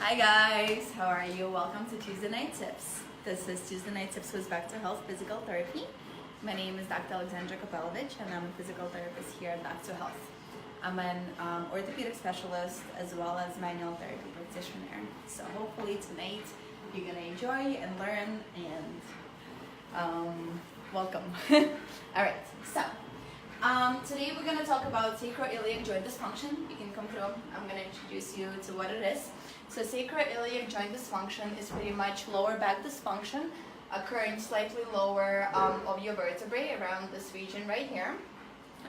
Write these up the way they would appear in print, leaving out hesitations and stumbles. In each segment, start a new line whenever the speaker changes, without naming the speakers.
Hi guys, how are you? Welcome to Tuesday Night Tips. This is Tuesday Night Tips with Back to Health Physical Therapy. My name is Dr. Alexandra Kopelovich and I'm a physical therapist here at Back to Health. I'm an orthopedic specialist as well as manual therapy practitioner. So hopefully tonight you're going to enjoy and learn and welcome. Alright, so today we're going to talk about sacroiliac joint dysfunction. You can come through. I'm going to introduce you to what it is. So sacroiliac joint dysfunction is pretty much lower back dysfunction occurring slightly lower of your vertebrae around this region right here.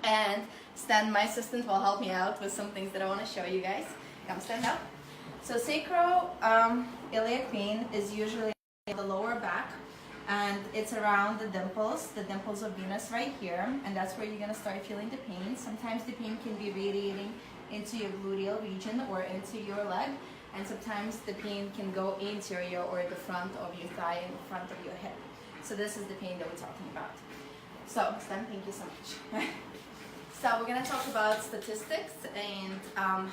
And Stan, my assistant, will help me out with some things that I want to show you guys. Come stand up. So sacroiliac pain is usually in the lower back, and it's around the dimples of Venus right here, and that's where you're going to start feeling the pain. Sometimes the pain can be radiating into your gluteal region or into your leg, and sometimes the pain can go interior or the front of your thigh and the front of your hip. So this is the pain that we're talking about. So Stan, thank you so much. So we're going to talk about statistics and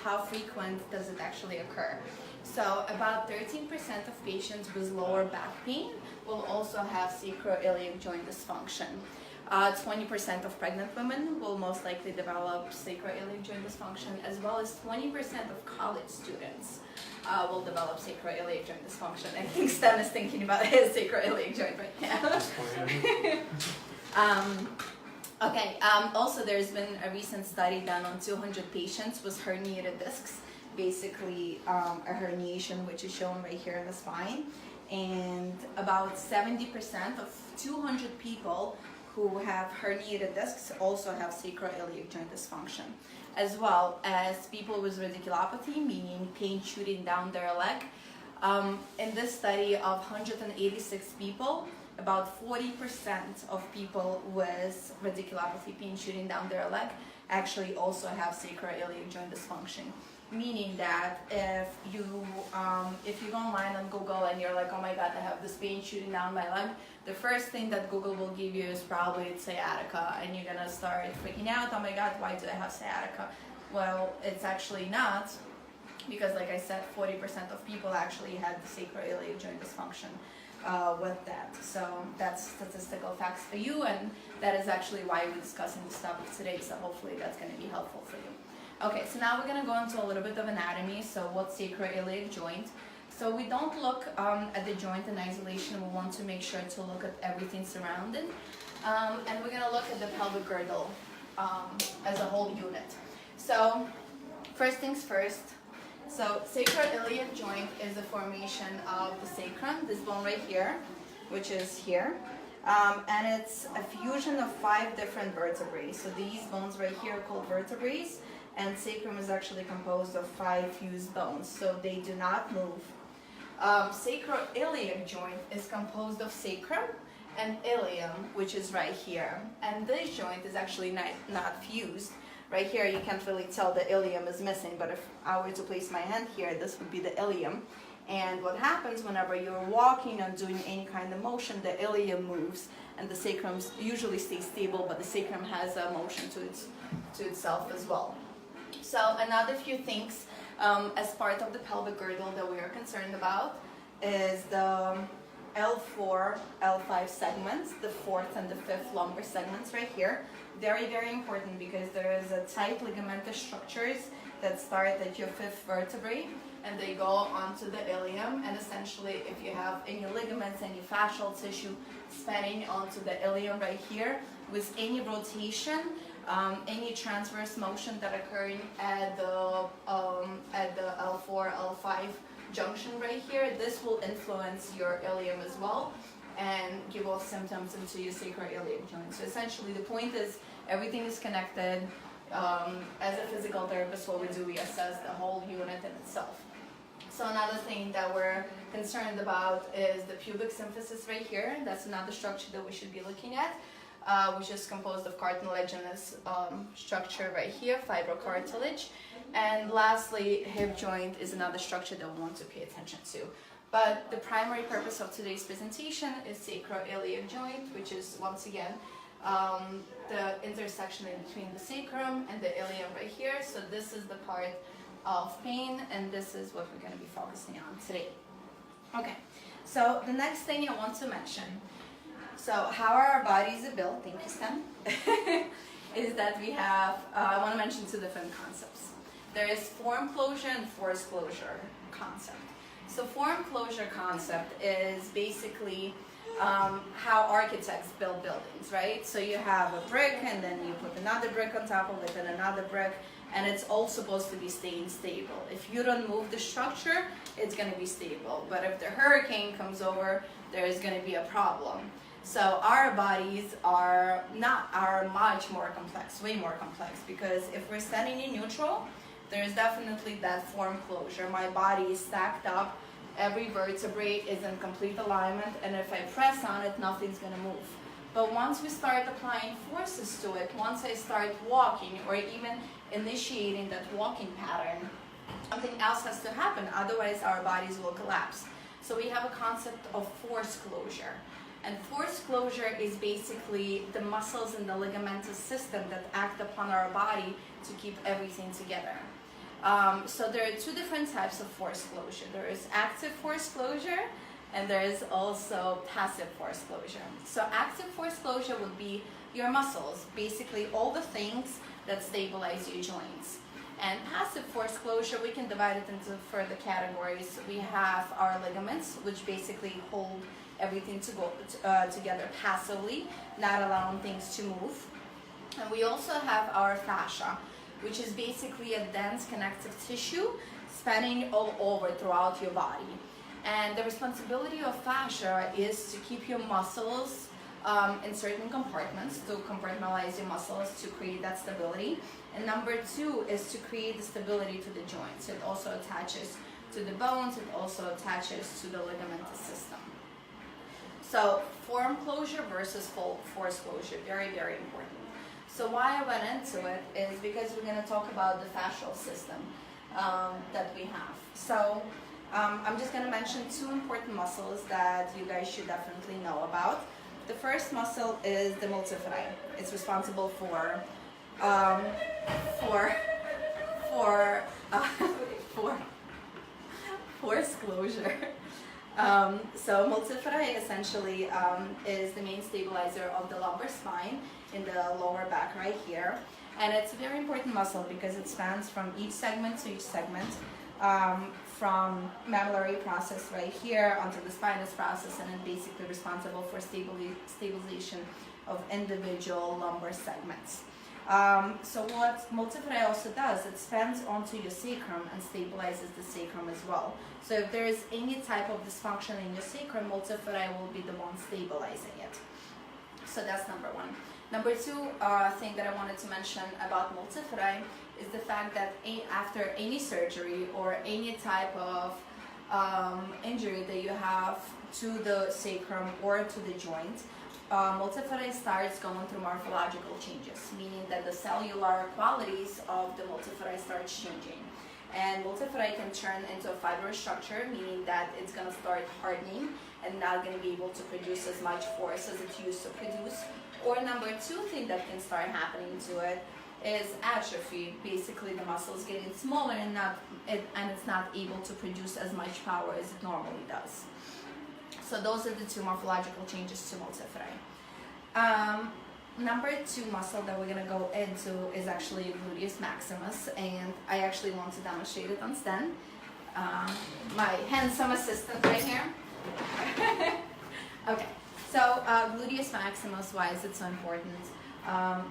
how frequent does it actually occur. So about 13% of patients with lower back pain will also have sacroiliac joint dysfunction. 20% of pregnant women will most likely develop sacroiliac joint dysfunction, as well as 20% of college students will develop sacroiliac joint dysfunction. I think Stan is thinking about his sacroiliac joint right now. Okay, also there's been a recent study done on 200 patients with herniated discs, basically a herniation which is shown right here in the spine, and about 70% of 200 people who have herniated discs also have sacroiliac joint dysfunction, as well as people with radiculopathy, meaning pain shooting down their leg. In this study of 186 people, about 40% of people with radiculopathy, pain shooting down their leg, actually also have sacroiliac joint dysfunction. Meaning that if you go online on Google and you're like, oh my God, I have this pain shooting down my leg, the first thing that Google will give you is probably sciatica, and you're gonna start freaking out. Oh my God, why do I have sciatica? Well, it's actually not, because like I said, 40% of people actually had sacroiliac joint dysfunction with that. So that's statistical facts for you, and that is actually why we're discussing this topic today. So hopefully that's going to be helpful for you. Okay, so now we're going to go into a little bit of anatomy. So what's sacroiliac joint? So we don't look at the joint in isolation. We want to make sure to look at everything surrounding. And we're going to look at the pelvic girdle as a whole unit. So first things first. So sacroiliac joint is the formation of the sacrum, this bone right here, which is here. And it's a fusion of 5 different vertebrae. So these bones right here are called vertebrae, and sacrum is actually composed of 5 fused bones, so they do not move. Sacroiliac joint is composed of sacrum and ilium, which is right here. And this joint is actually not fused. Right here you can't really tell the ilium is missing, but if I were to place my hand here, this would be the ilium. And what happens whenever you're walking or doing any kind of motion, the ilium moves, and the sacrum usually stays stable, but the sacrum has a motion to itself as well. So another few things as part of the pelvic girdle that we are concerned about is the L4, L5 segments, the 4th and the 5th lumbar segments right here. Very, very important, because there is a tight ligamentous structures that start at your 5th vertebrae and they go onto the ilium, and essentially if you have any ligaments, any fascial tissue spanning onto the ilium right here, with any rotation, any transverse motion that occurring at the L4, L5 junction right here, this will influence your ilium as well and give off symptoms into your sacroiliac joint. So essentially the point is everything is connected. As a physical therapist, what we do, we assess the whole unit in itself. So another thing that we're concerned about is the pubic symphysis right here. That's another structure that we should be looking at, which is composed of cartilaginous structure right here, fibrocartilage. And lastly, hip joint is another structure that we want to pay attention to. But the primary purpose of today's presentation is sacroiliac joint, which is once again the intersection in between the sacrum and the ilium right here. So this is the part of pain, and this is what we're going to be focusing on today. Okay, so the next thing I want to mention, so how our bodies are built, thank you Stan, is that we have, I want to mention two different concepts. There is form closure and force closure concept. So form closure concept is basically how architects build buildings, right? So you have a brick and then you put another brick on top of it and another brick, and it's all supposed to be staying stable. If you don't move the structure, it's going to be stable. But if the hurricane comes over, there's going to be a problem. So our bodies are much more complex, way more complex, because if we're standing in neutral, there's definitely that form closure. My body is stacked up, every vertebrae is in complete alignment, and if I press on it, nothing's going to move. But once we start applying forces to it, once I start walking or even initiating that walking pattern, something else has to happen, otherwise our bodies will collapse. So we have a concept of force closure. And force closure is basically the muscles and the ligamentous system that act upon our body to keep everything together. So there are two different types of force closure. There is active force closure, and there is also passive force closure. So active force closure would be your muscles, basically all the things that stabilize your joints. And passive force closure, we can divide it into further categories. We have our ligaments, which basically hold everything to go together passively, not allowing things to move. And we also have our fascia, which is basically a dense connective tissue spanning all over throughout your body. And the responsibility of fascia is to keep your muscles in certain compartments, to compartmentalize your muscles to create that stability. And number two is to create the stability to the joints. It also attaches to the bones, it also attaches to the ligamentous system. So form closure versus force closure, very, very important. So why I went into it is because we're going to talk about the fascial system that we have. So I'm just going to mention two important muscles that you guys should definitely know about. The first muscle is the multifidi. It's responsible for force closure. So multifidi essentially is the main stabilizer of the lumbar spine in the lower back right here. And it's a very important muscle because it spans from each segment to each segment, from mammillary process right here onto the spinous process, and it's basically responsible for stabilization of individual lumbar segments. So what multifidi also does, it spans onto your sacrum and stabilizes the sacrum as well. So if there is any type of dysfunction in your sacrum, multifidi will be the one stabilizing it. So that's number one. Number two thing that I wanted to mention about multifidi is the fact that after any surgery or any type of injury that you have to the sacrum or to the joint, multifidi starts going through morphological changes, meaning that the cellular qualities of the multifidi starts changing. And multifidi can turn into a fibrous structure, meaning that it's going to start hardening and not going to be able to produce as much force as it used to produce. Or number two thing that can start happening to it is atrophy. Basically the muscle is getting smaller and it's not able to produce as much power as it normally does. So those are the two morphological changes to multifidi. Number two muscle that we're going to go into is actually Gluteus Maximus, and I actually want to demonstrate it on Stan, my handsome assistant right here. Okay, so Gluteus Maximus, why is it so important?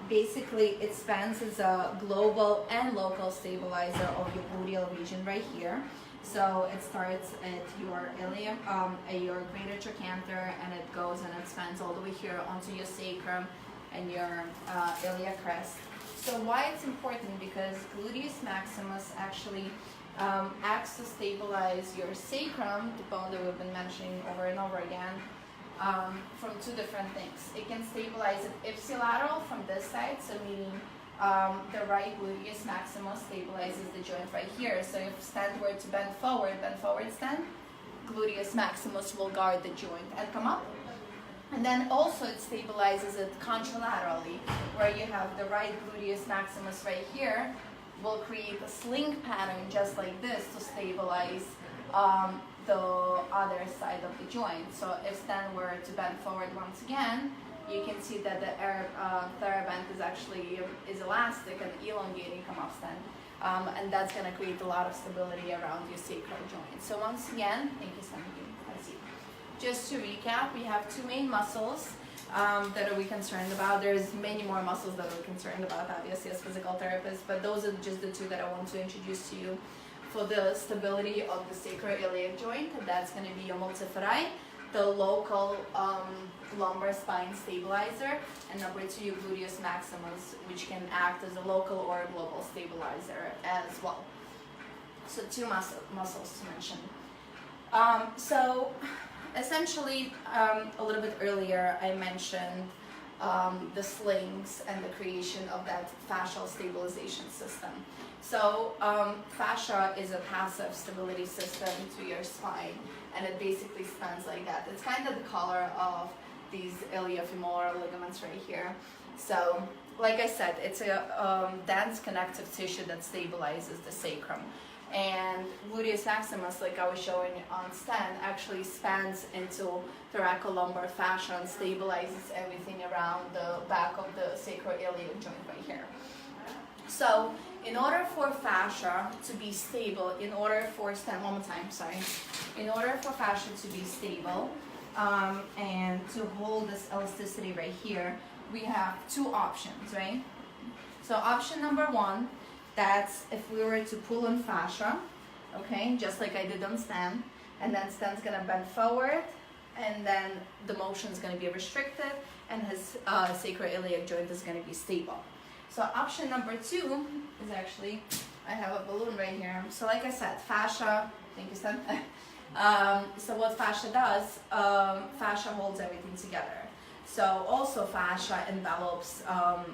Basically, it spans as a global and local stabilizer of your gluteal region right here. So it starts at your ilium, your greater trochanter, and it goes and it spans all the way here onto your sacrum and your iliac crest. So why it's important? Because Gluteus Maximus actually acts to stabilize your sacrum, the bone that we've been mentioning over and over again, from two different things. It can stabilize it ipsilateral from this side, so meaning the right gluteus maximus stabilizes the joint right here. So if Stan were to bend forward Stan, gluteus maximus will guard the joint and come up. And then also it stabilizes it contralaterally, where you have the right gluteus maximus right here, will create a sling pattern just like this to stabilize the other side of the joint. So if Stan were to bend forward once again, you can see that the theraband is actually elastic and elongating come off Stan. And that's going to create a lot of stability around your sacral joint. So once again, thank you, Stan. I see. Just to recap, we have two main muscles that are we concerned about. There's many more muscles that we're concerned about, obviously, as physical therapists, but those are just the two that I want to introduce to you for the stability of the sacroiliac joint. That's going to be your multifidi, the local lumbar spine stabilizer, and number two, your gluteus maximus, which can act as a local or a global stabilizer as well. So two muscles to mention. So essentially, a little bit earlier, I mentioned the slings and the creation of that fascial stabilization system. So fascia is a passive stability system to your spine, and it basically spans like that. It's kind of the color of these iliofemoral ligaments right here. So, like I said, it's a dense connective tissue that stabilizes the sacrum. And gluteus maximus, like I was showing on Stan, actually spans into thoracolumbar fascia and stabilizes everything around the back of the sacroiliac joint right here. So, in order for fascia to be stable, in order for Stan, one more time, sorry. In order for fascia to be stable and to hold this elasticity right here, we have two options, right? So option number one, that's if we were to pull on fascia, okay, just like I did on Stan, and then Stan's gonna bend forward, and then the motion is gonna be restricted, and his sacroiliac joint is gonna be stable. So option number two is actually, I have a balloon right here. So like I said, fascia, thank you, Stan. So what fascia does, fascia holds everything together. So also fascia envelops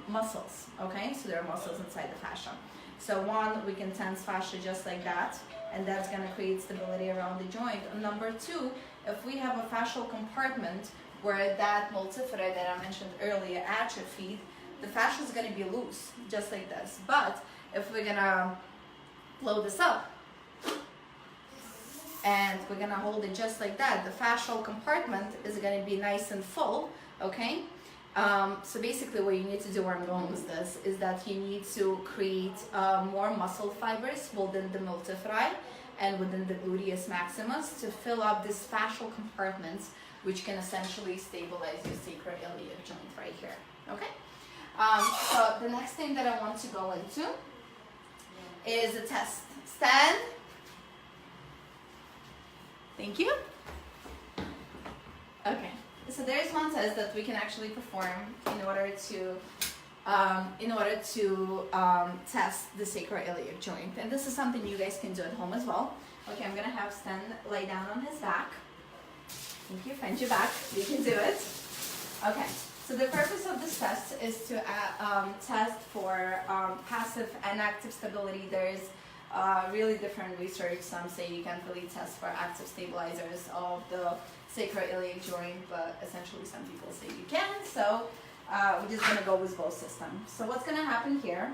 muscles, okay? So there are muscles inside the fascia. So one, we can tense fascia just like that, and that's gonna create stability around the joint. And number two, if we have a fascial compartment where that multifida that I mentioned earlier atrophied, the fascia is gonna be loose, just like this. But if we're gonna blow this up, and we're gonna hold it just like that, the fascial compartment is gonna be nice and full, okay? So basically what you need to do, where I'm going with this, is that you need to create more muscle fibers within the multifidi and within the gluteus maximus to fill up these fascial compartments, which can essentially stabilize your sacroiliac joint right here, okay? So the next thing that I want to go into is a test. Stand. Thank you. Okay. So there's one test that we can actually perform in order to test the sacroiliac joint, and this is something you guys can do at home as well. Okay, I'm gonna have Stan lay down on his back. Thank you. Find your back. You can do it. Okay. So the purpose of this test is to test for passive and active stability. There's really different research. Some say you can't really test for active stabilizers of the sacroiliac joint, but essentially some people say you can. So we're just going to go with both systems. So what's going to happen here,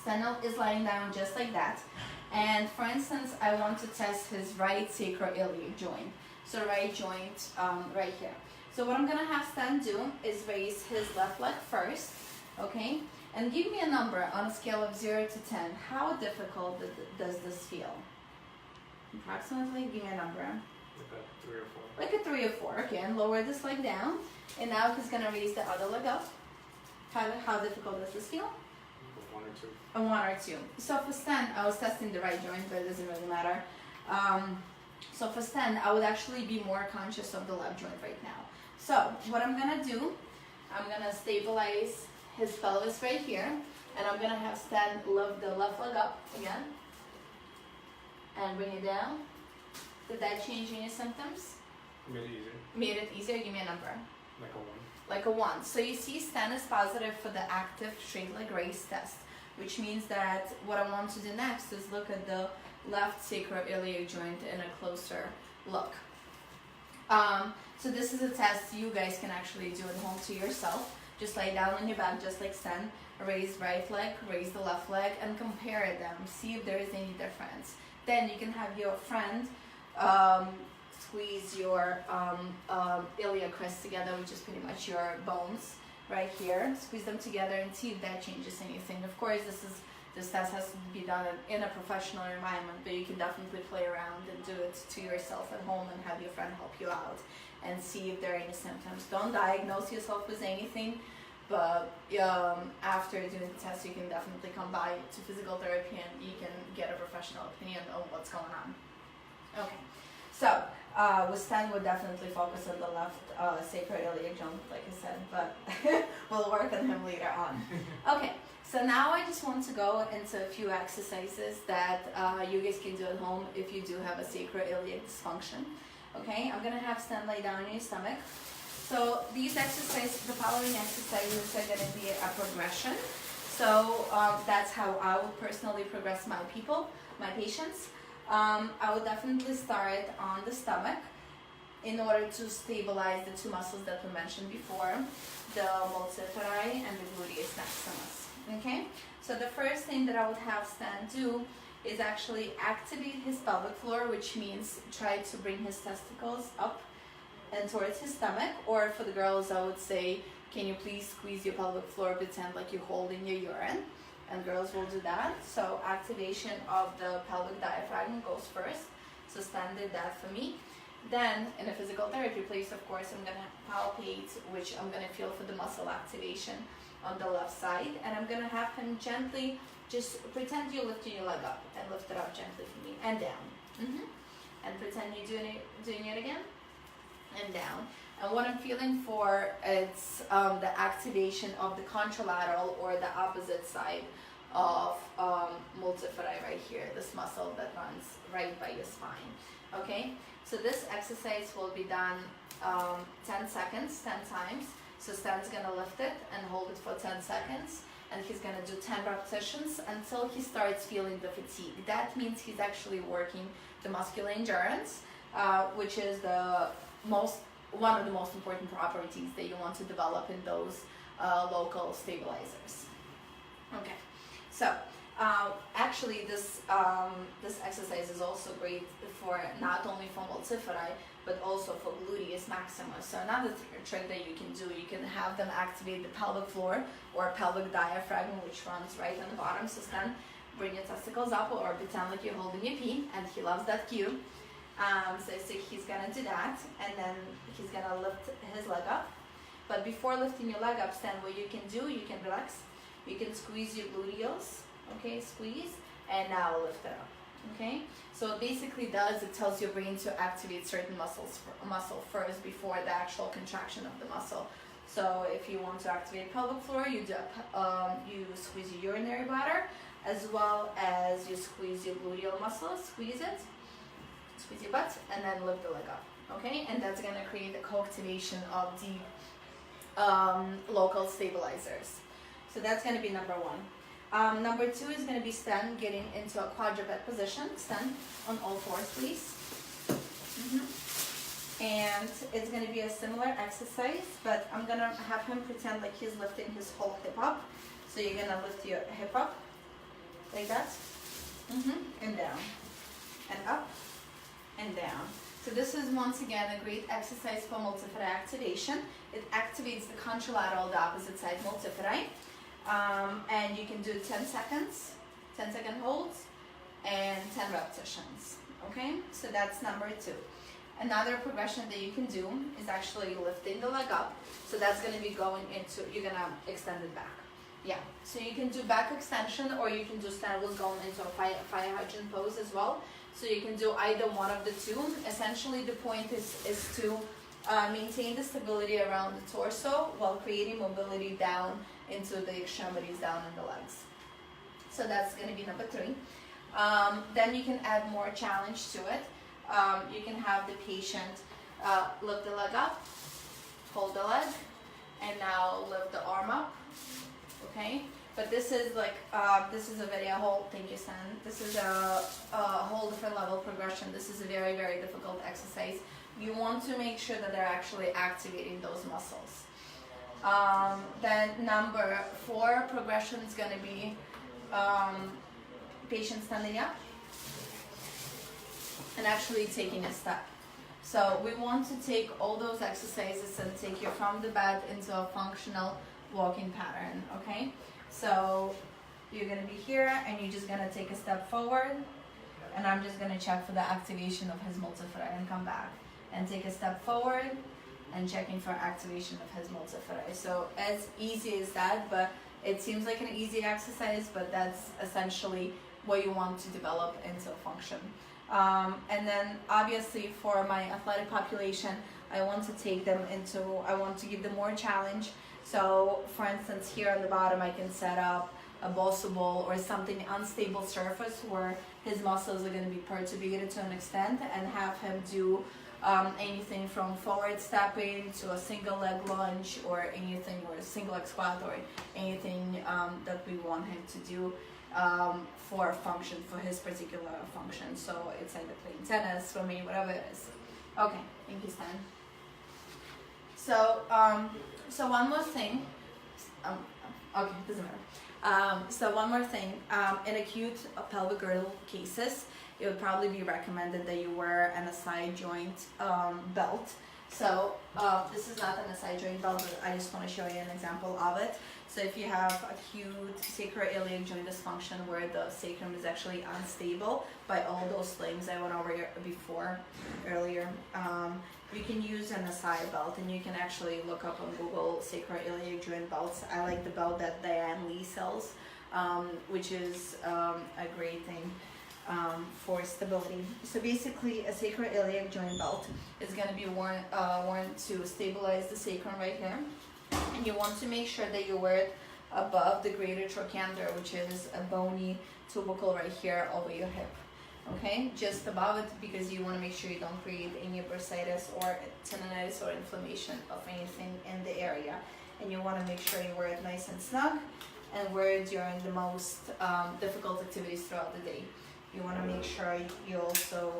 Stan is lying down just like that. And for instance, I want to test his right sacroiliac joint. So right joint right here. So what I'm going to have Stan do is raise his left leg first, okay? And give me a number on a scale of 0 to 10. How difficult does this feel? Approximately, give me a number.
Like a 3 or 4.
Like a 3 or 4, okay. And lower this leg down. And now he's going to raise the other leg up. How difficult does this feel?
1 or 2.
A 1 or 2. So for Stan, I was testing the right joint, but it doesn't really matter. So for Stan, I would actually be more conscious of the left joint right now. So what I'm going to do, I'm going to stabilize his pelvis right here, and I'm going to have Stan lift the left leg up again and bring it down. Did that change any symptoms?
Made it easier.
Made it easier? Give me a number.
Like a 1.
Like a 1. So you see Stan is positive for the active straight leg raise test, which means that what I want to do next is look at the left sacroiliac joint in a closer look. So this is a test you guys can actually do at home to yourself. Just lay down on your back, just like Stan. raise right leg, raise the left leg, and compare them. See if there is any difference. Then you can have your friend squeeze your iliac crest together, which is pretty much your bones right here. Squeeze them together and see if that changes anything. Of course, this test has to be done in a professional environment, but you can definitely play around and do it to yourself at home and have your friend help you out and see if there are any symptoms. Don't diagnose yourself with anything, but after doing the test, you can definitely come by to physical therapy and you can get a professional opinion on what's going on. Okay, so with Stan, we'll definitely focus on the left sacroiliac joint, like I said, but we'll work on him later on. Okay, so now I just want to go into a few exercises that you guys can do at home if you do have a sacroiliac dysfunction. Okay, I'm gonna have Stan lay down on your stomach. So these exercises, the following exercises are gonna be a progression. So that's how I would personally progress my patients. I would definitely start on the stomach in order to stabilize the two muscles that we mentioned before, the multiferi and the gluteus maximus. Okay, so the first thing that I would have Stan do is actually activate his pelvic floor, which means try to bring his testicles up and towards his stomach, or for the girls I would say, can you please squeeze your pelvic floor, pretend like you're holding your urine, and girls will do that. So activation of the pelvic diaphragm goes first, so Stan did that for me. Then in a physical therapy place, of course, I'm gonna palpate, which I'm gonna feel for the muscle activation on the left side, and I'm gonna have him gently just pretend you're lifting your leg up and lift it up gently for me and down. And pretend you're doing it again and down. And what I'm feeling for is the activation of the contralateral or the opposite side of multiferi right here, this muscle that runs right by your spine. Okay, so this exercise will be done 10 seconds, 10 times. So Stan's gonna lift it and hold it for 10 seconds. And he's gonna do 10 repetitions until he starts feeling the fatigue. That means he's actually working the muscular endurance, which is one of the most important properties that you want to develop in those local stabilizers. Okay, so actually this exercise is also great for not only for multiferi, but also for gluteus maximus. So another trick that you can do, you can have them activate the pelvic floor or pelvic diaphragm, which runs right on the bottom. So Stan, bring your testicles up or pretend like you're holding your pee, and he loves that cue. So he's gonna do that, and then he's gonna lift his leg up. But before lifting your leg up, Stan, what you can do, you can relax, you can squeeze your gluteals, okay, squeeze, and now lift it up. Okay, so it basically it tells your brain to activate certain muscle first before the actual contraction of the muscle. So if you want to activate pelvic floor, you squeeze your urinary bladder, as well as you squeeze your gluteal muscle, squeeze your butt, and then lift the leg up. Okay, and that's gonna create the co-activation of the local stabilizers. So that's gonna be number one. Number two is going to be Stan getting into a quadruped position. Stan on all fours, please. And it's going to be a similar exercise, but I'm going to have him pretend like he's lifting his whole hip up. So you're going to lift your hip up like that, and down, and up, and down. So this is once again a great exercise for multiferi activation. It activates the contralateral, the opposite side multiferi. And you can do 10 seconds, 10-second holds, and 10 repetitions. Okay, so that's number two. Another progression that you can do is actually lifting the leg up. So that's going to be going into, you're going to extend it back. Yeah, so you can do back extension, or you can do Stan was going into a fire hydrant pose as well. So you can do either one of the two. Essentially, the point is to maintain the stability around the torso while creating mobility down into the extremities, down in the legs. So that's going to be number three. Then you can add more challenge to it. You can have the patient lift the leg up, hold the leg, and now lift the arm up. Okay, but this is like this is a very whole thing, Stan. This is a whole different level progression. This is a very, very difficult exercise. You want to make sure that they're actually activating those muscles. Then number 4 progression is going to be patient standing up and actually taking a step. So we want to take all those exercises and take you from the bed into a functional walking pattern, okay? So you're going to be here and you're just going to take a step forward, and I'm just going to check for the activation of his multifida and come back and take a step forward and checking for activation of his multifida. So as easy as that, but it seems like an easy exercise, but that's essentially what you want to develop into function. And then obviously for my athletic population, I want to take them into, I want to give them more challenge. So for instance, here on the bottom, I can set up a Bosu ball or something unstable surface where his muscles are going to be perturbated to an extent, and have him do anything from forward stepping to a single leg lunge, or anything, or a single leg squat, or anything that we want him to do for function, for his particular function. So it's either playing tennis, swimming, whatever it is. Okay, thank you, Stan. So, so one more thing. Okay, doesn't matter. So one more thing. In acute pelvic girdle cases, it would probably be recommended that you wear an SI joint belt. So this is not an SI joint belt, but I just want to show you an example of it. So if you have acute sacroiliac joint dysfunction where the sacrum is actually unstable by all those things I went over before earlier, you can use an SI belt, and you can actually look up on Google sacroiliac joint belts. I like the belt that Diane Lee sells, which is a great thing for stability. So basically, a sacroiliac joint belt is going to be worn to stabilize the sacrum right here. And you want to make sure that you wear it above the greater trochanter, which is a bony tubercle right here over your hip. Okay, just above it, because you want to make sure you don't create any bursitis or tendonitis or inflammation of anything in the area. And you want to make sure you wear it nice and snug, and wear it during the most difficult activities throughout the day. You want to make sure you also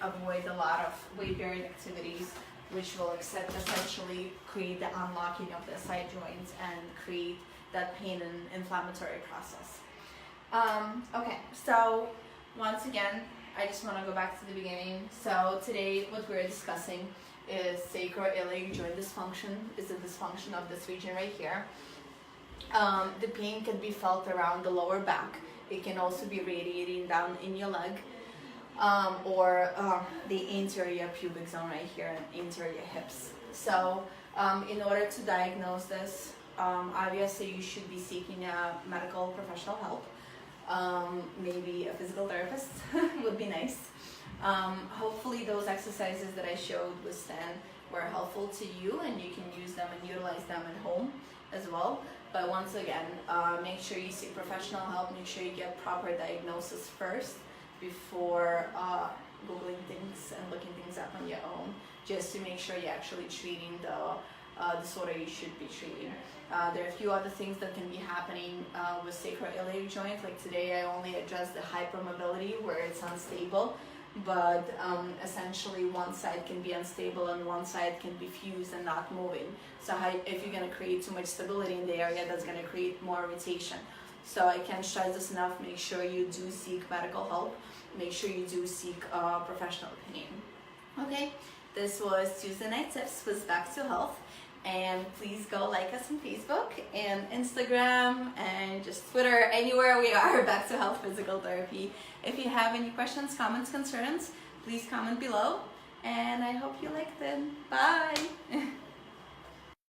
avoid a lot of weight-bearing activities, which will essentially create the unlocking of the side joints and create that pain and inflammatory process. Okay, so once again, I just want to go back to the beginning. So today what we're discussing is sacroiliac joint dysfunction, is the dysfunction of this region right here. The pain can be felt around the lower back. It can also be radiating down in your leg, or the anterior pubic zone right here and anterior hips. So in order to diagnose this, obviously you should be seeking a medical professional help. Maybe a physical therapist would be nice. Hopefully those exercises that I showed with Stan were helpful to you, and you can use them and utilize them at home as well. But once again, make sure you seek professional help. Make sure you get proper diagnosis first before Googling things and looking things up on your own, just to make sure you're actually treating the disorder you should be treating. There are a few other things that can be happening with sacroiliac joint. Like today, I only addressed the hypermobility where it's unstable, but essentially one side can be unstable and one side can be fused and not moving. So if you're going to create too much stability in the area, that's going to create more irritation. So I can't stress this enough. Make sure you do seek medical help. Make sure you do seek professional opinion. Okay, this was Tuesday Night Tips with Back to Health. And please go like us on Facebook and Instagram and just Twitter, anywhere we are, Back to Health Physical Therapy. If you have any questions, comments, concerns, please comment below. And I hope you liked it. Bye!